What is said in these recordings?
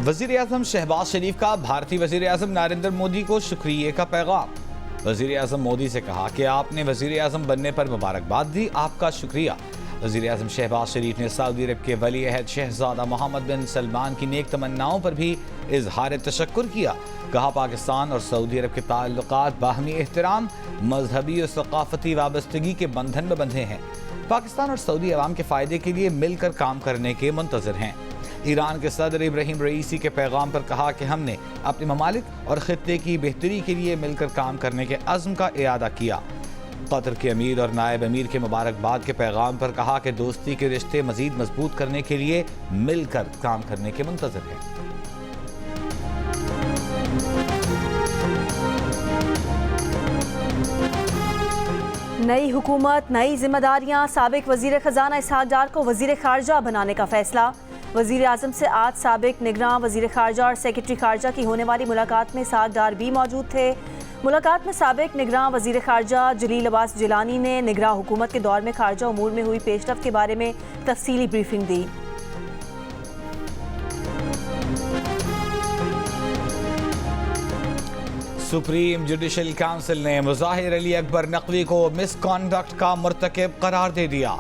वज़ीर-ए-आज़म शहबाज शरीफ का भारतीय वज़ीर-ए-आज़म नरेंद्र मोदी को शुक्रिया का पैगाम। वज़ीर-ए-आज़म मोदी से कहा कि आपने वज़ीर-ए-आज़म बनने पर मुबारकबाद दी, आपका शुक्रिया। वज़ीर-ए-आज़म शहबाज शरीफ ने सऊदी अरब के वली अहद शहज़ादा मोहम्मद बिन सलमान की नेक तमन्नाओं पर भी इजहार तशक्कुर किया। कहा पाकिस्तान और सऊदी अरब के ताल्लुकात बाहमी एहतराम, मजहबी और सकाफती वाबस्तगी के बंधन में बंधे हैं। पाकिस्तान और सऊदी अवाम के फ़ायदे के लिए मिलकर काम करने के मुंतज़िर हैं। ईरान के सदर इब्राहिम रईसी के पैगाम पर कहा कि हमने अपने ममालिक और खित्ते की बेहतरी के लिए मिलकर काम करने के अज़्म का इरादा किया। कतर के अमीर और नायब अमीर के मुबारकबाद के पैगाम पर कहा कि दोस्ती के रिश्ते मज़ीद मजबूत करने के लिए मिलकर काम करने के मुंतज़िर हैं। नई हुकूमत, नई जिम्मेदारियां, साबिक वजीर खजाना इसहाक डार को वजीर खारजा बनाने का फैसला। वजीर आजम से आज साबिक निगरान वजीर खारजा और सेक्रेटरी खारजा की होने वाली मुलाकात में इसहाक डार भी मौजूद थे। मुलाकात में साबिक निगरान वजीर खारजा जलील अब्बास जिलानी ने निगरान हुकूमत के दौर में खारजा उमूर में हुई पेशरफ्त के बारे में तफसीली ब्रीफिंग दी। सुप्रीम जुडिशल काउंसिल ने मुज़ाहिर अली अकबर नकवी को मिसकॉन्डक्ट का मुर्तकिब करार दे दिया।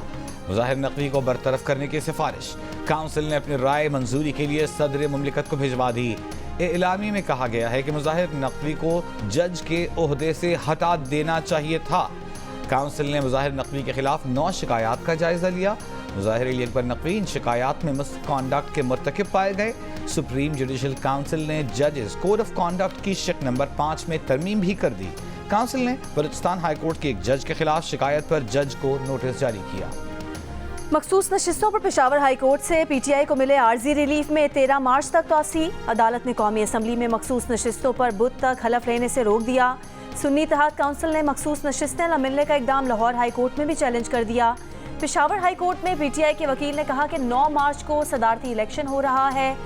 मुज़ाहिर नकवी को बरतरफ करने की सिफारिश काउंसिल ने अपनी राय मंजूरी के लिए सदर मुमलिकत को भिजवा दी। एलामी में कहा गया है कि मुज़ाहिर नकवी को जज के ओहदे से हटा देना चाहिए था। काउंसिल ने मुज़ाहिर नकवी के खिलाफ 9 शिकायत का जायजा लिया। मुज़ाहिर अली अकबर नकवी इन शिकायत में मिसकॉन्डक्ट के मुर्तकिब पाए गए। सुप्रीम जुडिशल काउंसिल ने जजेस कोड ऑफ कॉन्डक्ट की शिक नंबर 5 में तरमीम भी कर दी। काउंसिल ने बलूचिस्तान हाई कोर्ट के एक जज के खिलाफ शिकायत पर जज को नोटिस जारी किया। मखसूस नशिस्तों पर पेशावर हाई कोर्ट से पीटीआई को मिले आर्जी रिलीफ में 13 मार्च तक तौसी। अदालत ने कौमी असम्बली में मखसूस नशिस्तों पर बुध तक हलफ लेने से रोक दिया। सुन्नी इत्तेहाद काउंसिल ने मखसूस नशिस्तें न मिलने का इकदाम लाहौर हाई कोर्ट में भी चैलेंज कर दिया। पेशावर हाई कोर्ट में पीटीआई के वकील ने कहा कि 9 मार्च को सदारती इलेक्शन हो रहा है।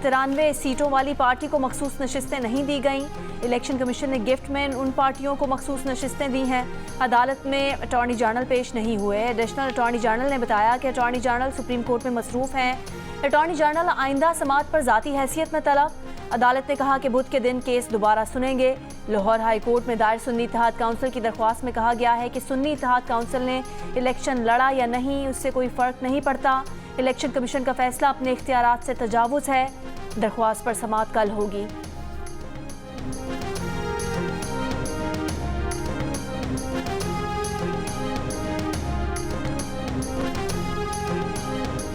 93 सीटों वाली पार्टी को मखसूस नशिस्तें नहीं दी गईं। इलेक्शन कमीशन ने गिफ्ट में उन पार्टियों को मखसूस नशिस्तें दी हैं। अदालत में अटॉर्नी जनरल पेश नहीं हुए। एडिशनल अटॉर्नी जनरल ने बताया कि अटॉर्नी जनरल सुप्रीम कोर्ट में मसरूफ़ हैं। अटॉर्नी जनरल आइंदा समाअत पर ज़ाती हैसियत में तलब। अदालत ने कहा कि बुध के दिन केस दोबारा सुनेंगे। लाहौर हाई कोर्ट में दायर सुन्नी इत्तेहाद काउंसिल की दरख्वास्त में कहा गया है कि सुन्नी इत्तेहाद काउंसिल ने इलेक्शन लड़ा या नहीं उससे कोई फ़र्क नहीं पड़ता। इलेक्शन कमीशन का फैसला अपने इख्तियारात से तजावुज़ है। दरख्वास्त पर समाअत कल होगी।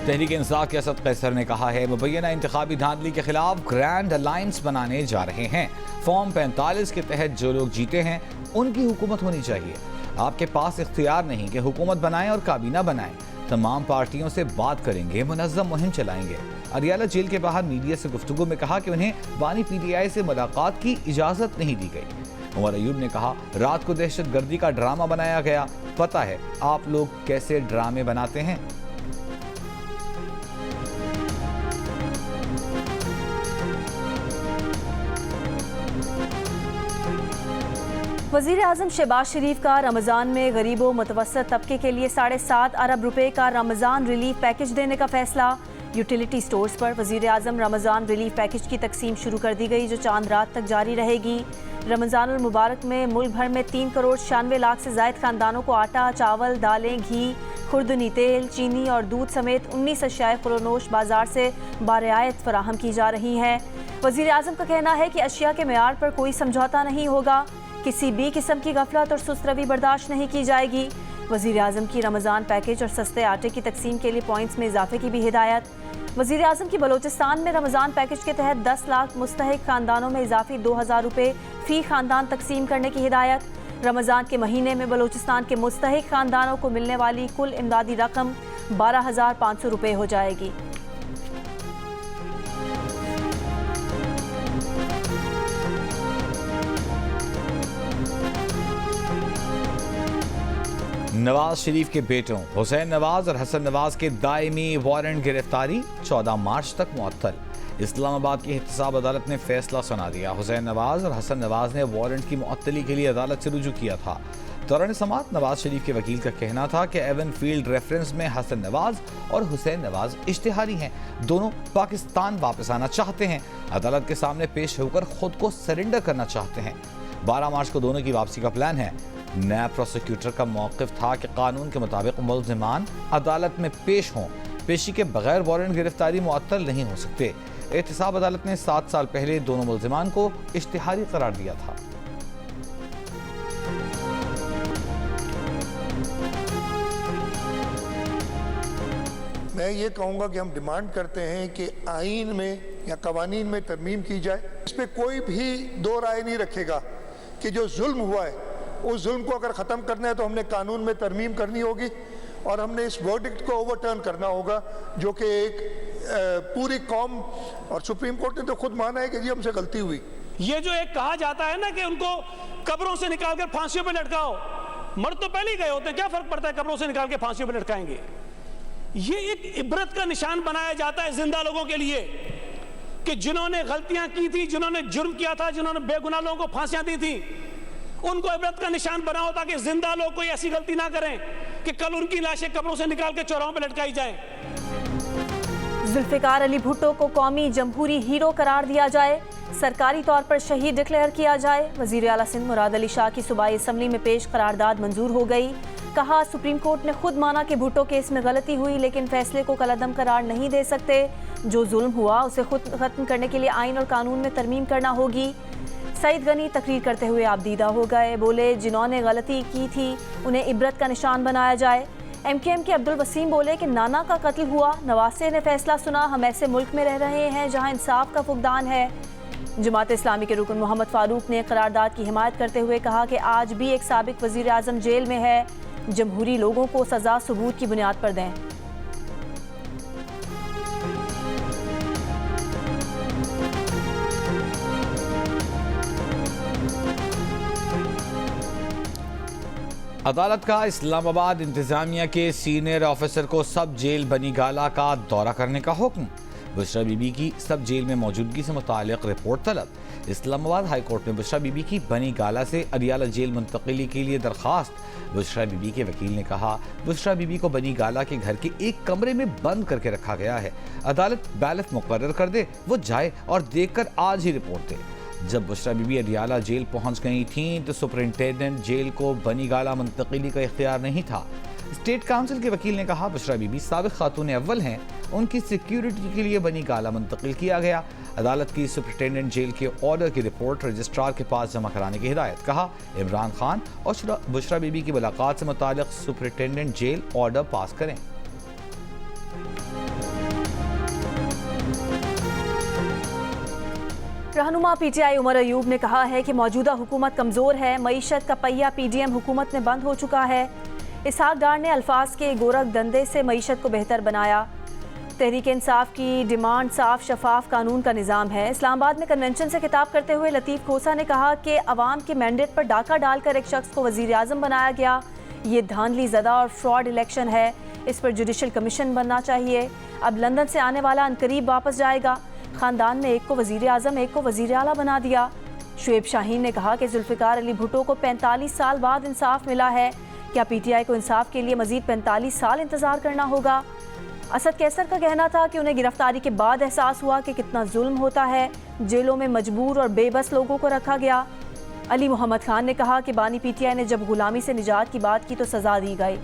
तहरीक इंसाफ के असद कैसर ने कहा है मुबैना इंतखाबी धांधली के खिलाफ ग्रैंड अलायंस बनाने जा रहे हैं। फॉर्म 45 के तहत जो लोग जीते हैं उनकी हुकूमत होनी चाहिए। आपके पास इख्तियार नहीं कि हुकूमत बनाएं और काबीना बनाएं। तमाम पार्टियों से बात करेंगे, मुनज़्ज़म मुहिम चलाएंगे। अदियाला जेल के बाहर मीडिया से गुफ्तगू में कहा कि उन्हें बानी पीटीआई से मुलाकात की इजाज़त नहीं दी गई। उमर अयूब ने कहा रात को दहशत गर्दी का ड्रामा बनाया गया। पता है आप लोग कैसे ड्रामे बनाते हैं। वज़ीर आज़म शहबाज शरीफ का रमज़ान में गरीबों मुतवस्सित तबके के लिए 7.5 अरब रुपए का रमज़ान रिलीफ पैकेज देने का फैसला। यूटिलिटी स्टोर्स पर वज़ीर आज़म रमज़ान रिलीफ पैकेज की तकसीम शुरू कर दी गई जो चांद रात तक जारी रहेगी। रमज़ानुल मुबारक में मुल्क भर में 3 करोड़ 96 लाख से ज़ायद खानदानों को आटा, चावल, दालें, घी, खुर्दनी तेल, चीनी और दूध समेत 19 अशियाए खुरोनोश बाजार से बारियायत फराहम की जा रही हैं। वज़ीर आज़म का कहना है कि अशिया के मेयार पर कोई समझौता नहीं होगा। किसी भी किस्म की गफलत और सुस्त रवी बर्दाश्त नहीं की जाएगी। वज़ीर आज़म की रमज़ान पैकेज और सस्ते आटे की तकसीम के लिए पॉइंट्स में इजाफे की भी हिदायत। वज़ीर आज़म की बलोचिस्तान में रमज़ान पैकेज के तहत 10 लाख मुस्तहिक खानदानों में इजाफी 2000 रुपये फ़ी खानदान तकसीम करने की हिदायत। रमज़ान के महीने में बलोचिस्तान के मुस्तहिक खानदानों को मिलने वाली कुल इमदादी रकम 12,500 रुपये हो जाएगी। नवाज शरीफ के बेटों हुसैन नवाज और हसन नवाज के दायमी वारंट गिरफ्तारी 14 मार्च तक मुअत्तल। इस्लामाबाद की एहतसाब अदालत ने फैसला सुना दिया। हुसैन नवाज और हसन नवाज ने वारंट की मुअत्तली के लिए अदालत से रुजू किया था। दौरान समाअत नवाज शरीफ के वकील का कहना था कि एवन फील्ड रेफरेंस में हसन नवाज और हुसैन नवाज इश्तिहारी हैं। दोनों पाकिस्तान वापस आना चाहते हैं, अदालत के सामने पेश होकर खुद को सरेंडर करना चाहते हैं। 12 मार्च को दोनों की वापसी का प्लान है। नैब प्रोसिक्यूटर का मौक़िफ़ था कि कानून के मुताबिक मुल्ज़िमान अदालत में पेश हों, पेशी के बगैर वारंट गिरफ्तारी मुअत्तल नहीं हो सकते। एहतसाब अदालत ने 7 साल पहले दोनों मुल्ज़िमान को इश्तिहारी करार दिया था। मैं ये कहूँगा कि हम डिमांड करते हैं कि आइन में या कवानीन में तरमीम की जाए। इस पर कोई भी दो राय नहीं रखेगा कि जो जुल्म हुआ है उस जुल्म को अगर ख़त्म करना है तो हमने कानून में तरमीम करनी होगी और हमने इस वर्डिक्ट को ओवरटर्न करना होगा, जो कि एक पूरी कौम और सुप्रीम कोर्ट ने तो खुद माना है कि जी हमसे गलती हुई। ये जो एक कहा जाता है ना कि उनको कब्रों से निकाल कर फांसियों पे लटकाओ, मर तो पहले ही गए होते हैं, क्या फर्क पड़ता है कब्रों से निकाल के फांसियों पे लटकाएंगे। ये एक इबरत का निशान बनाया जाता है जिंदा लोगों के लिए कि जिन्होंने गलतियां की थी, जिन्होंने जुर्म किया था, जिन्होंने बेगुनाह लोगों को फांसियां दी थी, उनको इबरत का निशान बनाओ ताकि जिंदा लोग कोई ऐसी गलती ना करें कि कल उनकी लाशें कब्रों से निकाल के चौराहों पे लटकाई जाए। जुल्फिकार अली भुट्टो को कौमी जमहूरी हीरो करार दिया जाए, सरकारी तौर पर शहीद डिक्लेयर किया जाए। वजीर आला सिंध मुराद अली शाह की सूबाई असम्बली में पेश करारदाद मंजूर हो गई। कहा, सुप्रीम कोर्ट ने खुद माना कि भुट्टो केस में गलती हुई, लेकिन फैसले को कलअदम करार नहीं दे सकते। जो जुल्म हुआ उसे खुद खत्म करने के लिए आइन और कानून में तरमीम करना होगी। सईद गनी तकरीर करते हुए आपदीदा हो गए, बोले जिन्होंने गलती की थी उन्हें इबरत का निशान बनाया जाए। MKM के अब्दुल वसीम बोले कि नाना का कत्ल हुआ, नवासे ने फैसला सुना, हम ऐसे मुल्क में रह रहे हैं जहां इंसाफ का फुकदान है। जमात इस्लामी के रुकन मोहम्मद फारूक ने करारदाद की हिमायत करते हुए कहा कि आज भी एक साबिक वजीर आज़म जेल में है, जमहूरी लोगों को सजा सबूत की बुनियाद पर दें। अदालत का इस्लामाबाद इंतजामिया के सीनियर ऑफिसर को सब जेल बनी गाला का दौरा करने का हुक्म। बुशरा बीबी की सब जेल में मौजूदगी से मुतालिक रिपोर्ट तलब। इस्लामाबाद हाई कोर्ट में बुशरा बीबी की बनी गाला से अडियाला जेल मुंतकिली के लिए दरखास्त। बुशरा बीबी के वकील ने कहा, बुशरा बीबी को बनी गाला के घर के एक कमरे में बंद करके रखा गया है। अदालत बैलेंस मुकर्रर कर दे, वो जाए और देखकर आज ही रिपोर्ट दे। जब बुशरा बीबी अडियाला जेल पहुंच गई थीं तो सुपरिंटेंडेंट जेल को बनी गाला मुंतकिली का इख्तियार नहीं था। स्टेट काउंसिल के वकील ने कहा, बुशरा बीबी साबिक खातून अव्वल हैं, उनकी सिक्योरिटी के लिए बनी गाला मुंतकिल किया गया। अदालत की सुपरिंटेंडेंट जेल के ऑर्डर की रिपोर्ट रजिस्ट्रार के पास जमा कराने की हिदायत। कहा, इमरान खान और बुशरा बीबी की मुलाकात से मुताल्लिक सुपरिंटेंडेंट जेल ऑर्डर पास करें। रहनुमा PTI उमर अयूब ने कहा है कि मौजूदा हुकूमत कमज़ोर है, मईशत का पहिया PDM हुकूमत में बंद हो चुका है। इसहाक डार ने अल्फाज के गोरख धंधे से मईशत को बेहतर बनाया। तहरीक इंसाफ की डिमांड साफ शफाफ कानून का निज़ाम है। इस्लामाबाद में कन्वेंशन से खिताब करते हुए लतीफ़ खोसा ने कहा कि अवाम के मैंडेट पर डाका डालकर एक शख्स को वज़ीर आज़म बनाया गया, ये धांधली ज़दा और फ्रॉड इलेक्शन है, इस पर जुडिशल कमीशन बनना चाहिए। अब लंदन से आने वाला अनकरीब वापस जाएगा। खानदान में एक को वज़ीर आज़म, एक को वज़ीर आला बना दिया। शुएब शाहीन ने कहा कि जुल्फ़िकार अली भुट्टो को 45 साल बाद इंसाफ मिला है, क्या PTI को इंसाफ के लिए मज़ीद 45 साल इंतज़ार करना होगा। असद कैसर का कहना था कि उन्हें गिरफ्तारी के बाद एहसास हुआ कि कितना जुल्म होता है, जेलों में मजबूर और बेबस लोगों को रखा गया। अली मोहम्मद खान ने कहा कि बानी PTI ने जब गुलामी से निजात की बात की तो सज़ा दी गई।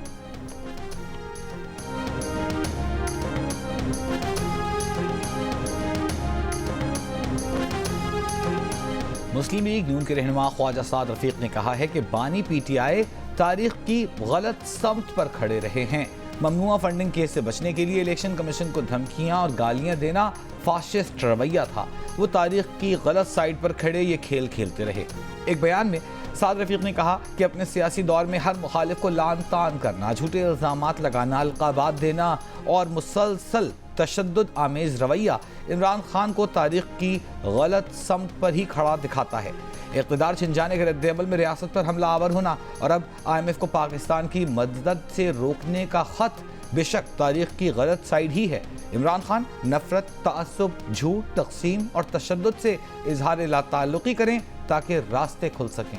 मुस्लिम लीग नून के रहनुमा ख्वाजा साद रफीक ने कहा है कि बानी PTI तारीख की गलत समत पर खड़े रहे हैं। ममनुआ फंडिंग केस से बचने के लिए इलेक्शन कमीशन को धमकियां और गालियां देना फाशिस्ट रवैया था। वो तारीख की गलत साइड पर खड़े ये खेल खेलते रहे। एक बयान में साद रफीक ने कहा कि अपने सियासी दौर में हर मुखालिफ को लान तान करना, झूठे इल्ज़ामात लगाना, अलक़ाबात देना और मुसलसल तशद्दुद आमेज़ रवैया इमरान खान को तारीख की गलत समत पर ही खड़ा दिखाता है। इक़्तिदार छिन जाने के रद्द-ए-अमल में रियासत पर हमला आवर होना और अब IMF को पाकिस्तान की मदद से रोकने का ख़त बेशक तारीख की गलत साइड ही है। इमरान खान नफरत, तअस्सुब, झूठ, तक़सीम और तशद्दुद से इजहार लाताल्लुक़ी करें ताकि रास्ते खुल सकें।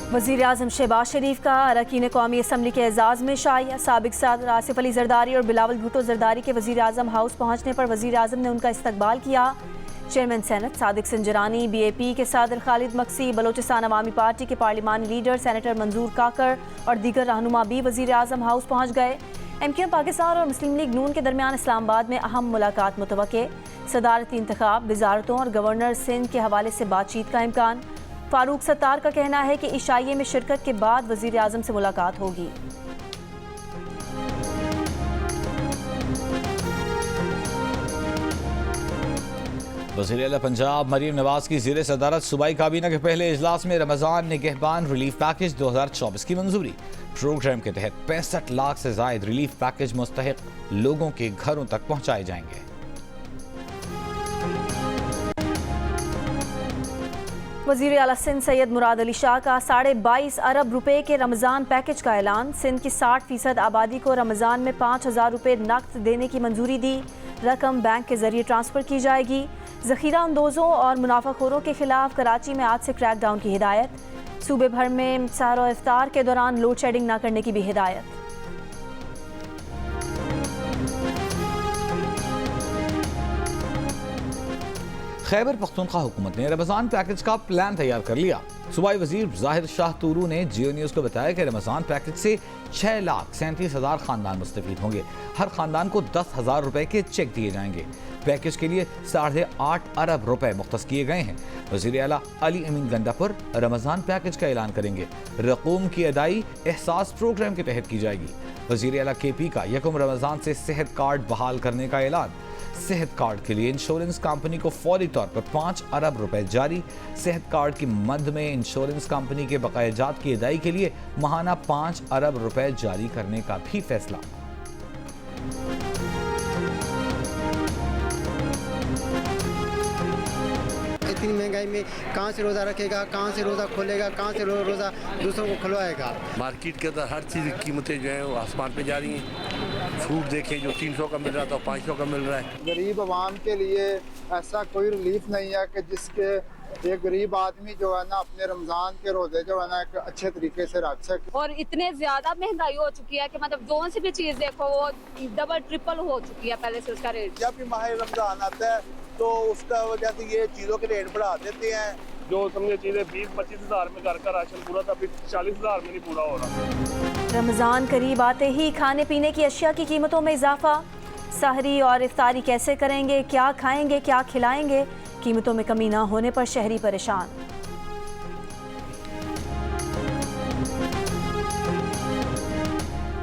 वज़ीर आज़म शहबाज शरीफ का अरकान कौमी असम्बली के एजाज़ में शाइया। साबिक़ सदर आसिफ अली जरदारी और बिलावल भुट्टो जरदारी के वज़ीर आज़म हाउस पहुँचने पर वज़ीर आज़म ने उनका इस्तकबाल किया। चेयरमैन सेनेट सादिक सिंजरानी, BAP के सदर खालिद मक्सी, बलोचिस्तान अवामी पार्टी के पार्लिमानी लीडर सेनेटर मंजूर काकर और दीगर रहनुमा भी वज़ीर आज़म हाउस पहुँच गए। MQM पाकिस्तान और मुस्लिम लीग नून के दरमियान इस्लामाबाद में अहम मुलाकात मुतवक्के। सदारती इंतखाब, वजारतों और गवर्नर सिंध के हवाले से बातचीत का इम्कान। फारूक सत्तार का कहना है कि इशाइये में शिरकत के बाद वज़ीर आज़म से मुलाकात होगी। वज़ीर आला पंजाब मरीम नवाज की ज़ेर सदारत सूबाई काबीना के पहले इजलास में रमज़ान निगहबान रिलीफ पैकेज 2024 की मंजूरी। प्रोग्राम के तहत 65 लाख से जायद रिलीफ पैकेज मुस्तहिक लोगों के घरों तक पहुँचाए जाएंगे। वज़ीर आला सिंध सैयद मुराद अली शाह का 22.5 अरब रुपए के रमज़ान पैकेज का ऐलान। सिंध की 60% आबादी को रमज़ान में 5,000 रुपए नकद देने की मंजूरी दी। रकम बैंक के जरिए ट्रांसफ़र की जाएगी। ज़ख़ीरा अंदोज़ों और मुनाफाखोरों के खिलाफ कराची में आज से क्रैकडाउन की हिदायत। सूबे भर में सहर और इफ्तार के दौरान लोड शेडिंग न करने की भी हिदायत। खैबर पख्तूनख्वा हुकूमत ने रमज़ान पैकेज का प्लान तैयार कर लिया। सूबाई वजीर ज़ाहिर शाह तूरू ने जियो न्यूज़ को बताया कि रमज़ान पैकेज से 6,37,000 खानदान मुस्तफ़ीद होंगे। हर खानदान को 10,000 रुपए के चेक दिए जाएंगे। पैकेज के लिए 8.5 अरब रुपए मुख्तस किए गए हैं। वज़ीर आला अली अमीन गंडापुर रमज़ान पैकेज का ऐलान करेंगे। रकूम की अदाई एहसास प्रोग्राम के तहत की जाएगी। वज़ीर आला KP का 1 रमज़ान से सेहत कार्ड बहाल करने का ऐलान। सेहत कार्ड के लिए इंश्योरेंस कंपनी को फौरी तौर पर 5 अरब रुपए जारी। सेहत कार्ड की मद में इंश्योरेंस कंपनी के बकायाजात की अदाई के लिए माहाना 5 अरब रुपए जारी करने का भी फैसला। इतनी महंगाई में कहाँ से रोज़ा रखेगा, कहाँ से रोज़ा खोलेगा, कहाँ से रोज़ा दूसरों को खुलवाएगा। मार्केट के अंदर हर चीज़ की कीमतें जो है वो आसमान पे जा रही हैं। फ्रूट देखें जो 300 का मिल रहा था 500 का मिल रहा है। गरीब आवाम के लिए ऐसा कोई रिलीफ नहीं है कि जिसके एक गरीब आदमी जो है ना अपने रमज़ान के रोज़े जो है ना एक अच्छे तरीके से रख सके। और इतने ज़्यादा महंगाई हो चुकी है कि मतलब जो सी भी चीज़ देखो वो डबल ट्रिपल हो चुकी है पहले से उसका रेट। जब भी माह रमज़ान आता है तो उसका वजह से ये चीज़ों के रेट बढ़ा देते हैं। जो समझे चीज़ें 20-25 हज़ार में घर का राशन पूरा था, फिर 40 हज़ार में नहीं पूरा हो रहा। रमज़ान करीब आते ही खाने पीने की अशिया की कीमतों में इजाफा। सहरी और इफ्तारी कैसे करेंगे, क्या खाएंगे, क्या खिलाएंगे, कीमतों में कमी ना होने पर शहरी परेशान।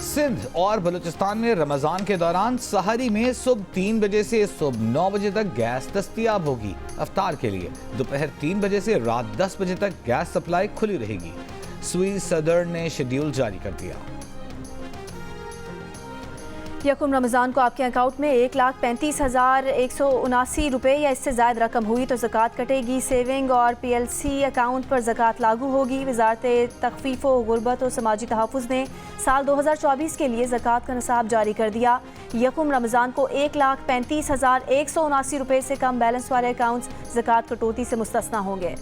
सिंध और बलूचिस्तान में रमज़ान के दौरान सहरी में सुबह 3 बजे से सुबह 9 बजे तक गैस दस्तयाब होगी। अफ्तार के लिए दोपहर 3 बजे से रात 10 बजे तक गैस सप्लाई खुली रहेगी। स्वीज सदर ने शेड्यूल जारी कर दिया। 1 रमज़ान को आपके अकाउंट में 1,35,179 रुपये या इससे ज़ायद रकम हुई तो ज़कात कटेगी। सेविंग और PLC अकाउंट पर ज़कात लागू होगी। वज़ारत तख़फ़ीफ़ व गुरबत और समाजी तहफ़्फ़ुज़ ने साल 2024 के लिए ज़कात का निसाब जारी कर दिया। 1 रमज़ान को 1,35,179 रुपये से कम बैलेंस वाले अकाउंट्स ज़कात कटौती से मुस्तस्ना होंगे।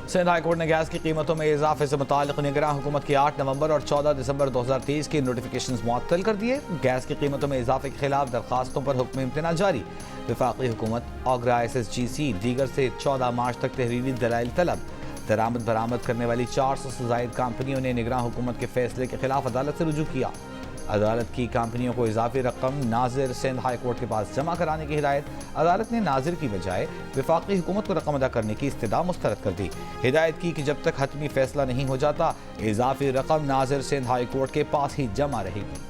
सिंध हाई कोर्ट ने गैस की कीमतों में इजाफे से मुताल्लिक़ निगरान हुकूमत की 8 नवंबर और 14 दिसंबर 2023 की नोटिफिकेशंस मुअत्तल कर दिए। गैस की कीमतों में इजाफे के खिलाफ दरखास्तों पर हुक्म इम्तना जारी। वफाकी हुकूमत आगरा SSGC दीगर से 14 मार्च तक तहरीरी दलाइल तलब। दरामद बरामद करने वाली 400 से ज़ायद कंपनियों ने निगरान हुकूमत के फैसले के खिलाफ अदालत से रुजू किया। अदालत की कंपनियों को इजाफी रकम नाजिर सिंध हाई कोर्ट के पास जमा कराने की हिदायत। अदालत ने नाजिर की बजाय वफाकी हुकूमत को रकम अदा करने की इस्तदा मुस्तरद कर दी। हिदायत की कि जब तक हतमी फैसला नहीं हो जाता इजाफी रकम नाजिर सिंध हाई कोर्ट के पास ही जमा रहेगी।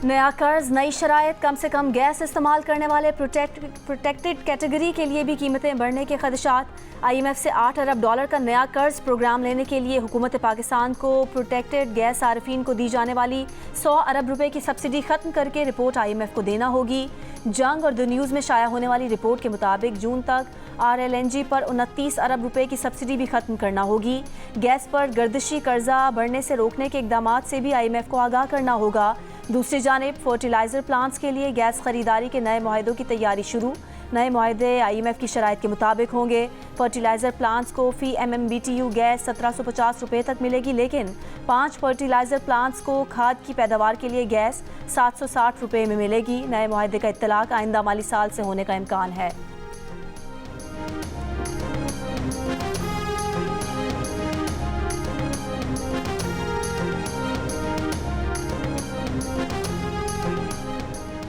नया कर्ज, नई शराइत, कम से कम गैस इस्तेमाल करने वाले प्रोटेक्टेड कैटेगरी के लिए भी कीमतें बढ़ने के खदशात। IMF से $8 अरब का नया कर्ज प्रोग्राम लेने के लिए हुकूमत पाकिस्तान को प्रोटेक्टेड गैस सार्फिन को दी जाने वाली 100 अरब रुपए की सब्सिडी ख़त्म करके रिपोर्ट IMF को देना होगी। जंग और द न्यूज़ में शाया होने वाली रिपोर्ट के मुताबिक जून तक RLNG पर 29 अरब रुपए की सब्सिडी भी ख़त्म करना होगी। गैस पर गर्दिशी कर्जा बढ़ने से रोकने के इकदाम से भी IMF को आगाह करना होगा। दूसरी जानिब फर्टिलाइज़र प्लांट्स के लिए गैस खरीदारी के नए मुआहदों की तैयारी शुरू। नए मुआहदे IMF की शराइत के मुताबिक होंगे। फर्टिलाइज़र प्लांट्स को फ़ी MMBTU गैस 1750 रुपये तक मिलेगी, लेकिन 5 फर्टिलाइज़र प्लांट्स को खाद की पैदावार के लिए गैस 760 रुपये में मिलेगी। नए मुआहदे का इत्तलाक आइंदा माली साल से होने का इम्कान है।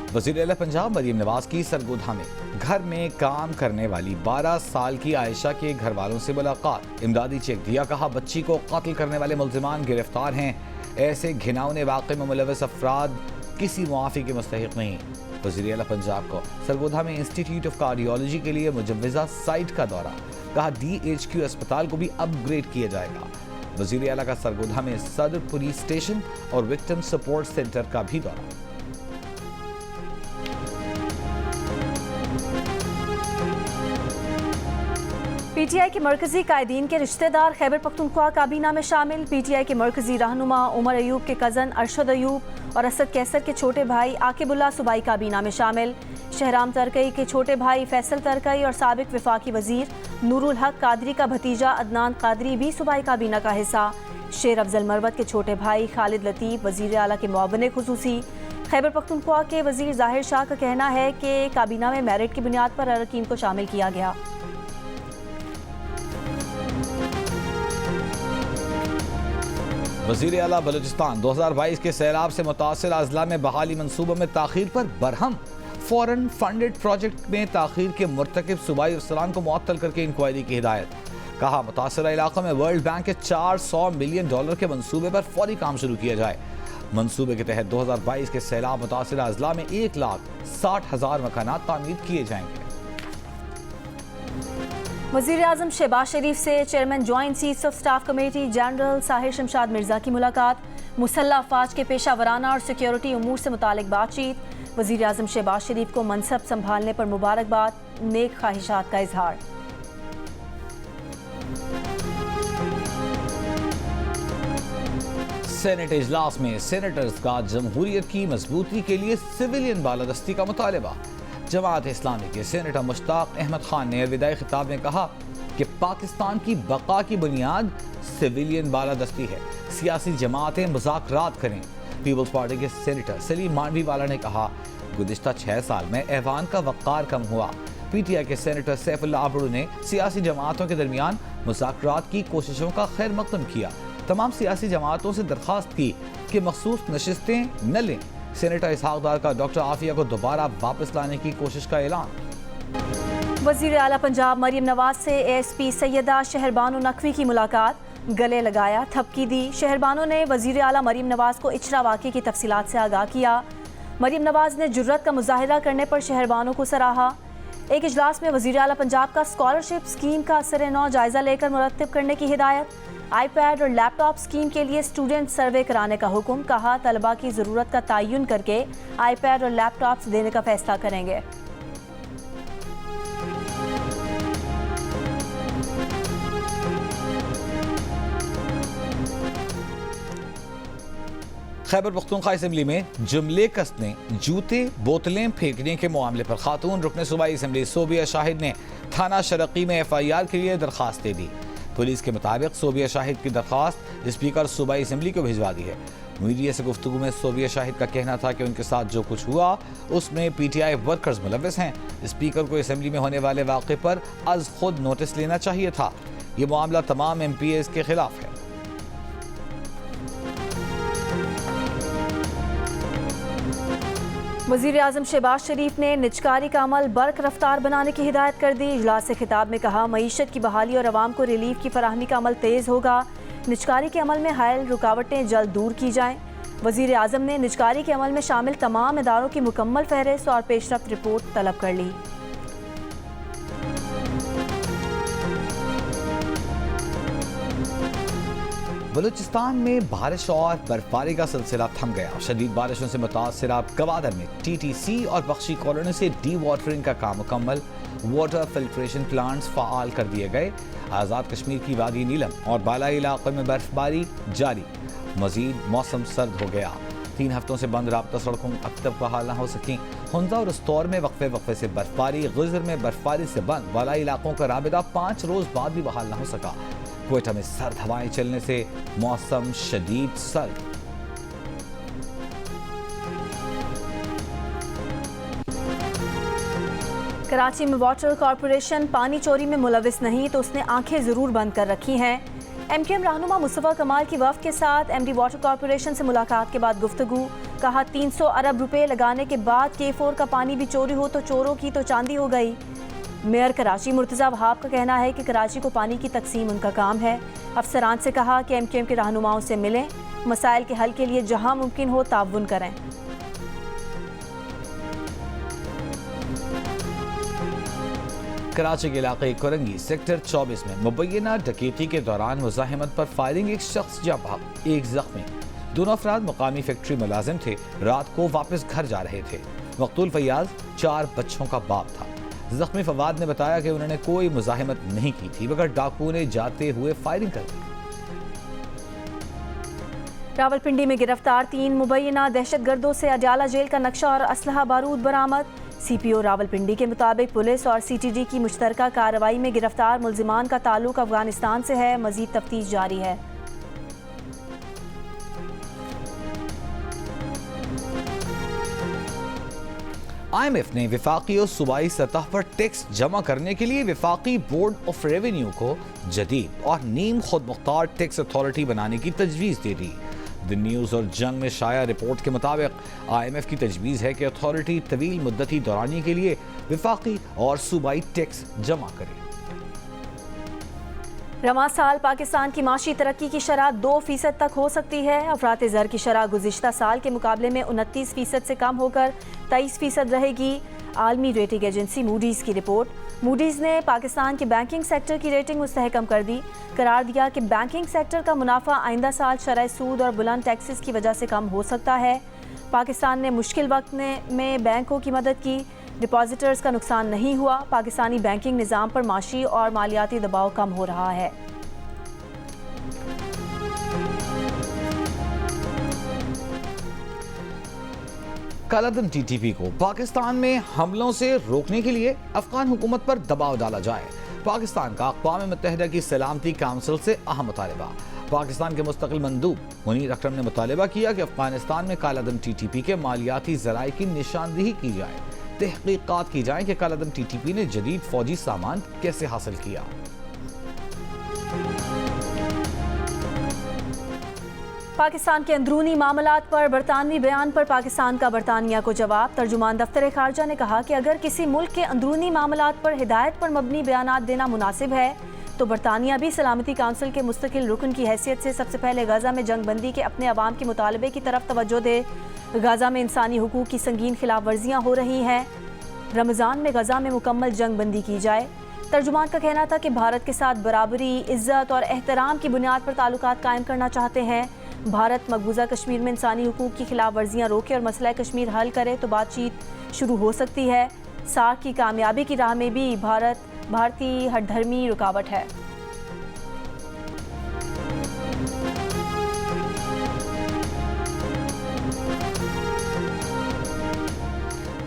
वज़ीर आला पंजाब मरीम नवाज की सरगोधा में घर में काम करने वाली 12 साल की आयशा के घर वालों से मुलाकात। इमदादी चेक दिया, कहा बच्ची को कत्ल करने वाले मुल्जिमान गिरफ्तार हैं। ऐसे घिनौने वाक़े में मुलव्वस अफराद किसी मुआफ़ी के मुस्तहिक़ नहीं। वज़ीर आला पंजाब को सरगोधा में इंस्टीट्यूट ऑफ कार्डियोलॉजी के लिए मुजव्वज़ा साइट का दौरा, कहा DHQ अस्पताल को भी अपग्रेड किया जाएगा। वज़ीर आला का सरगोधा में सदर पुलिस स्टेशन और विक्टिम सपोर्ट सेंटर का भी दौरा। PTI के मरकजी कायदीन के रिश्तेदार खैबर पख्तूनख्वा काबीना में शामिल। PTI के मरकजी रहनुमा उमर अयूब के कज़न अरशद अयूब और असद कैसर के छोटे भाई आकिबुल्ला सूबाई काबीना में शामिल। शहराम तरकई के छोटे भाई फैसल तरकई और साबिक वफाकी वजीर नूरुल हक कादरी का भतीजा अदनान कादरी भी सूबाई काबीना का हिस्सा। शेर अफजल मरवत के छोटे भाई खालिद लतीफ़ वज़ीर आला के मुआविन खुसूसी। खैबर पख्तूनख्वा के वजीर जाहिर शाह का कहना है कि काबीना में मेरिट की बुनियाद पर अरकान को शामिल किया गया। वज़ीर आला बलूचिस्तान 2022 के सैलाब से मुतासिर अजला में बहाली मंसूबों में ताख़ीर पर बरहम। फॉरेन फंडेड प्रोजेक्ट में ताख़ीर के मुर्तकिब सूबाई अफसरान को मुअत्तल करके इंक्वायरी की हिदायत। कहा मुतासिर इलाक़ों में वर्ल्ड बैंक के $400 मिलियन के मंसूबे पर फौरी काम शुरू किया जाए। मंसूबे के तहत 2022 के सैलाब मुतासिर अजला में 1,60,000 मकानात तामीर किए जाएंगे। वज़ीर आज़म शहबाज शरीफ से chairman joint chiefs of staff committee general Sahir Shamshad Mirza की मुलाकात। मुसल्लह अफवाज के पेशा वराना और सिक्योरिटी उमूर से मुतालिक बातचीत। वज़ीर आज़म शहबाज शरीफ को मनसब संभालने पर मुबारकबाद, नेक ख्वाहिशात का इजहार। सेनेट इजलास में सेनेटर्स का जमहूरियत की मजबूती के लिए सिविलियन बालादस्ती का मुतालबा। जमात इस्लामी के सेनेटर मुश्ताक अहमद खान ने विदाई खिताब में कहा कि पाकिस्तान की बका की बुनियाद सिविलियन बालादस्ती है। सियासी जमातें मुज़ाकरात करें। पीपल्स पार्टी के सेनेटर सलीम मानवी वाला ने कहा गुज़िश्ता 6 साल में ऐवान का वक़ार कम हुआ। PTI के सेनेटर सैफुल्लाह अबड़ू ने सियासी जमातों के दरमियान मुज़ाकरात की कोशिशों का खैर मक़दम किया। तमाम सियासी जमातों से दरख्वास्त की कि मखसूस नशिस्तें न लें। सेनेटर इसहाक डार का डॉक्टर आफिया को दोबारा वापस लाने की कोशिश का ऐलान। वज़ीर आला पंजाब मरीम नवाज से ASP सैयदा शहरबानो नकवी की मुलाकात। गले लगाया, थपकी दी। शहरबानो ने वज़ीर आला मरीम नवाज को इचरा वाक़े की तफसीलात से आगाह किया। मरीम नवाज ने जुर्रत का मुजाहिरा करने पर शहरबानो को सराहा। एक इजलास में वज़ीर आला पंजाब का स्कॉलरशिप स्कीम का असर-ए-नौ जायज़ा लेकर मुरत्तिब करने की हिदायत। iPad और लैपटॉप स्कीम के लिए स्टूडेंट सर्वे कराने का हुक्म। कहा तलबा की ज़रूरत का तयन करके iPad और लैपटॉप्स देने का फैसला करेंगे। खैबर पख्तूनख्वा असेंबली में जुमले कसने, जूते, बोतलें फेंकने के मामले पर खातून रुकने सूबाई असेंबली सोबिया शाहिद ने थाना शरकी में FIR के लिए दरख्वास्त दे दी। पुलिस के मुताबिक सोबिया शाहिद की दरख्वास्त स्पीकर सूबाई असेंबली को भिजवा दी है। मीडिया से गुफ्तगू में सोबिया शाहिद का कहना था कि उनके साथ जो कुछ हुआ उसमें PTI वर्कर्स मुलव्वस हैं। स्पीकर को असेंबली में होने वाले वाक़े पर अज खुद नोटिस लेना चाहिए था। ये मामला तमाम MPs के खिलाफ है। वज़ीर आज़म शहबाज शरीफ ने निजकारी का अमल बर्क रफ्तार बनाने की हिदायत कर दी। इजलास से खिताब में कहा मईशत की बहाली और आवाम को रिलीफ की फराहमी का अमल तेज़ होगा। निजकारी के अमल में हायल रुकावटें जल्द दूर की जाएँ। वज़ीर आज़म ने निजकारी के अमल में शामिल तमाम इदारों की मुकम्मल फहरिस्त और पेशरफ्त रिपोर्ट तलब कर ली। बलूचिस्तान में बारिश और बर्फबारी का सिलसिला थम गया। शदीद बारिशों से मुतासिरा गवादर में TTC और बख्शी कॉलोनी से डी वाटरिंग का काम मुकम्मल। वाटर फिल्ट्रेशन प्लांट्स फ़ाल कर दिए गए। आज़ाद कश्मीर की वादी नीलम और बालाई इलाक़े में बर्फबारी जारी। मज़ीद मौसम सर्द हो गया। 3 हफ्तों से बंद राब्ता सड़कों अब तक बहाल न हो सकी। हुंजा और उस्तौर में वक्फे से बर्फबारी, गुजर में बर्फबारी से बंद वाला इलाकों का राबिता 5 रोज बाद भी बहाल न हो सका। क्वेटा में सर्द हवाएं चलने से मौसम शदीद सर्द। कराची में वाटर कॉरपोरेशन पानी चोरी में मुलविस नहीं तो उसने आंखें जरूर बंद कर रखी हैं। एमकेएम रहनुमा मुस्तफा कमाल की वफ्द के साथ एमडी वाटर कॉरपोरेशन से मुलाकात के बाद गुफ्तगू। कहा 300 अरब रुपए लगाने के बाद K4 का पानी भी चोरी हो तो चोरों की तो चांदी हो गई। मेयर कराची मुर्तज़ा वहाब का कहना है कि कराची को पानी की तकसीम उनका काम है। अफसरान से कहा कि एमकेएम के रहनुमाओं से मिलें, मसाइल के हल के लिए जहां मुमकिन हो ताउन करें। कराची के इलाके कोरंगी सेक्टर 24 में मुबैना डकैती के दौरान मुजाहिमत पर फायरिंग, एक शख्स जा भाग, एक जख्मी। दोनों अफराद मुकामी फैक्ट्री मुलाजिम थे, रात को वापस घर जा रहे थे। मकतूल फैयाज 4 बच्चों का बाप था। जख्मी फवाद ने बताया कि उन्होंने कोई मुजाहिमत नहीं की थी मगर डाकू ने जाते हुए फायरिंग कर दी। रावलपिंडी में गिरफ्तार 3 मुबैना दहशतगर्दों से अडयाला जेल का नक्शा और असलहा बारूद बरामद। सीपीओ रावलपिंडी के मुताबिक पुलिस और सीटीडी की मुश्तरका कार्रवाई में गिरफ्तार मुल्जिमान का ताल्लुक अफगानिस्तान से है। मजीद तफ्तीश जारी है। IMF ने विफाकी और सूबाई सतह पर टैक्स जमा करने के लिए विफाकी बोर्ड ऑफ रेवेन्यू को जदीद और नीम खुद मुख्तार टैक्स अथॉरिटी बनाने की तजवीज़ दे दी। द न्यूज़ और जंग में शाया रिपोर्ट के मुताबिक IMF की तजवीज़ है कि अथॉरिटी तवील मुद्दती दौरानी के लिए विफाकी और सूबाई टैक्स जमा करे। रवां साल पाकिस्तान की माशी तरक्की की शरह 2% तक हो सकती है। अफरात ज़र की शरह गुज़िश्ता साल के मुकाबले में 29% से कम होकर 23% रहेगी। आलमी रेटिंग एजेंसी मूडीज़ की रिपोर्ट। मूडीज़ ने पाकिस्तान के बैंकिंग सेक्टर की रेटिंग मुस्तहकम कर दी। करार दिया कि बैंकिंग सेक्टर का मुनाफा आइंदा साल शरह सूद और बुलंद टैक्सेस की वजह से कम हो सकता है। पाकिस्तान ने मुश्किल वक्त में बैंकों की मदद की, डिपॉजिटर्स का नुकसान नहीं हुआ। पाकिस्तानी बैंकिंग निज़ाम पर माशी और मालियाती दबाव कम हो रहा है। कालाधन TTP को पाकिस्तान में हमलों से रोकने के लिए अफगान हुकूमत पर दबाव डाला जाए। पाकिस्तान का अक़वाम मुत्तहिदा की सलामती काउंसिल से अहम मुतालबा। पाकिस्तान के मुस्तकिल मंदूब मुनीर अकरम ने मुतालबा किया कि अफगानिस्तान में कालाधन TTP के मालियाती ज़राए की निशानदेही की जाए, तहक़ीक़ात की जाए कि कालाधन TTP ने जदीद फौजी सामान कैसे हासिल किया। पाकिस्तान के अंदरूनी मामलात पर बरतानवी बयान पर पाकिस्तान का बरतानिया को जवाब। तर्जुमान दफ्तर खारजा ने कहा कि अगर किसी मुल्क के अंदरूनी मामलात पर हिदायत पर मबनी बयानात देना मुनासिब है तो बरतानिया भी सलामती काउंसिल के मुस्तकिल रुकन की हैसियत से सबसे पहले गजा में जंग बंदी के अपने अवाम के मुतालबे की तरफ तवज्जो दे। गजा में इंसानी हुकूक की संगीन खिलाफ वर्जियाँ हो रही हैं। रमज़ान में गजा में मुकम्मल जंग बंदी की जाए। तर्जुमान का कहना था कि भारत के साथ बराबरी, इज्जत और एहतराम की बुनियाद पर ताल्लुकात कायम करना चाहते हैं। भारत मकबूजा कश्मीर में इंसानी हुकूक की खिलाफ वर्जियाँ रोके और मसला कश्मीर हल करे तो बातचीत शुरू हो सकती है। सार्क की कामयाबी की राह में भी भारतीय हठधर्मी रुकावट है।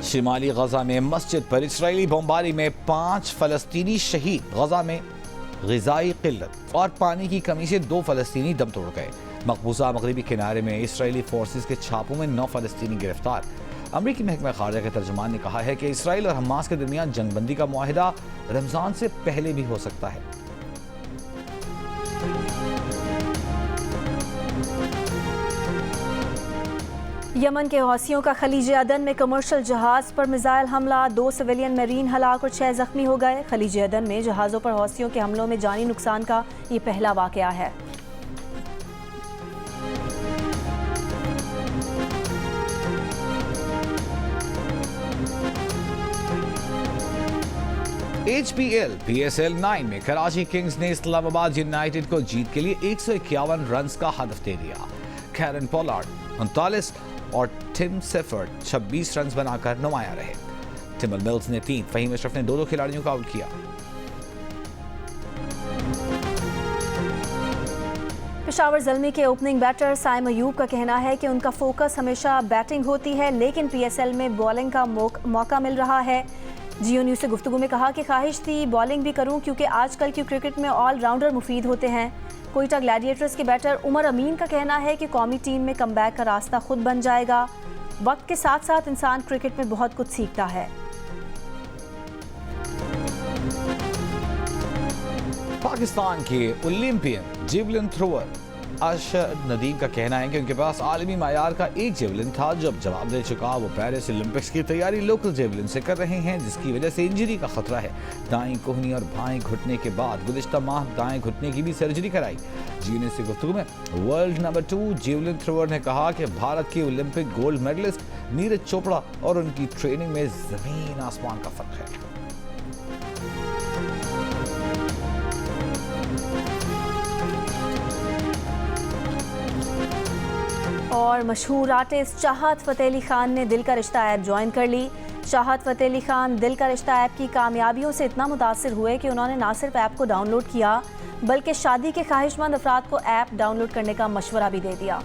शिमाली गजा में मस्जिद पर इसराइली बमबारी में 5 फलस्तीनी शहीद। गजा में ग़िज़ाई क़िल्लत और पानी की कमी से 2 फलस्तीनी दम तोड़ गए। मकबूजा मगरबी किनारे में इसराइली फोर्सेस के छापों में 9 फलस्तीनी गिरफ्तार। अमरीकी महकमा खारजा के तर्जुमान ने कहा है कि इसराइल और हमास के दरमियान जंगबंदी का मुआहिदा रमज़ान से पहले भी हो सकता है। यमन के हौसियों का खलीज अदन में कमर्शियल जहाज पर मिसाइल हमला, 2 सिविलियन मरीन हलाक और 6 जख्मी हो गए। खलीज अदन में जहाज़ों पर हौसियों के हमलों में जानी नुकसान का ये पहला वाक़या है। HPL PSL 9 में कराची किंग्स ने इस्लामाबाद यूनाइटेड को जीत के लिए 151 रन का हदफ दे दिया। कैरन पोलार्ड 39 और टिम सेफर्ड 26 रन बनाकर नुमाया रहे। टिमल मिल्स ने 3, फहीम अशरफ ने 2 खिलाड़ियों को आउट किया। पेशावर ज़ल्मी के ओपनिंग बैटर साइम अयूब का कहना है कि उनका फोकस हमेशा बैटिंग होती है, लेकिन पीएसएल में बॉलिंग का मौका मिल रहा है। जियो न्यूज़ से गुफ्तगू में कहा कि ख्वाहिश थी बॉलिंग भी करूं क्योंकि आजकल की क्रिकेट में ऑलराउंडर मुफीद होते हैं। कोयटा ग्लैडिएटर्स के बैटर उमर अमीन का कहना है कि कौमी टीम में कमबैक का रास्ता खुद बन जाएगा। वक्त के साथ साथ इंसान क्रिकेट में बहुत कुछ सीखता है। पाकिस्तान के Olympian javelin thrower Arshad Nadeem का कहना है कि उनके पास आलमी मायार का एक जेवलिन था। जब जवाब दे चुका, वो पेरिस ओलंपिक्स की तैयारी लोकल जेवलिन से कर रहे हैं, जिसकी वजह से इंजरी का खतरा है। दाएं कोहनी और बाएं घुटने के बाद गुज़िश्ता माह दाएं घुटने की भी सर्जरी कराई। जीने से गुफ्तगू में वर्ल्ड नंबर 2 जेवलिन थ्रोअर ने कहा कि भारत के Olympic gold medallist Neeraj Chopra और उनकी ट्रेनिंग में जमीन आसमान का फर्क है। और मशहूर आर्टिस्ट चाहत फ़तेह अली खान ने दिल का रिश्ता ऐप ज्वाइन कर ली। चाहत फ़तेह अली खान दिल का रिश्ता ऐप की कामयाबियों से इतना मुतासिर हुए कि उन्होंने ना सिर्फ ऐप को डाउनलोड किया बल्कि शादी के ख्वाहिशमंद अफराद को ऐप डाउनलोड करने का मशवरा भी दे दिया।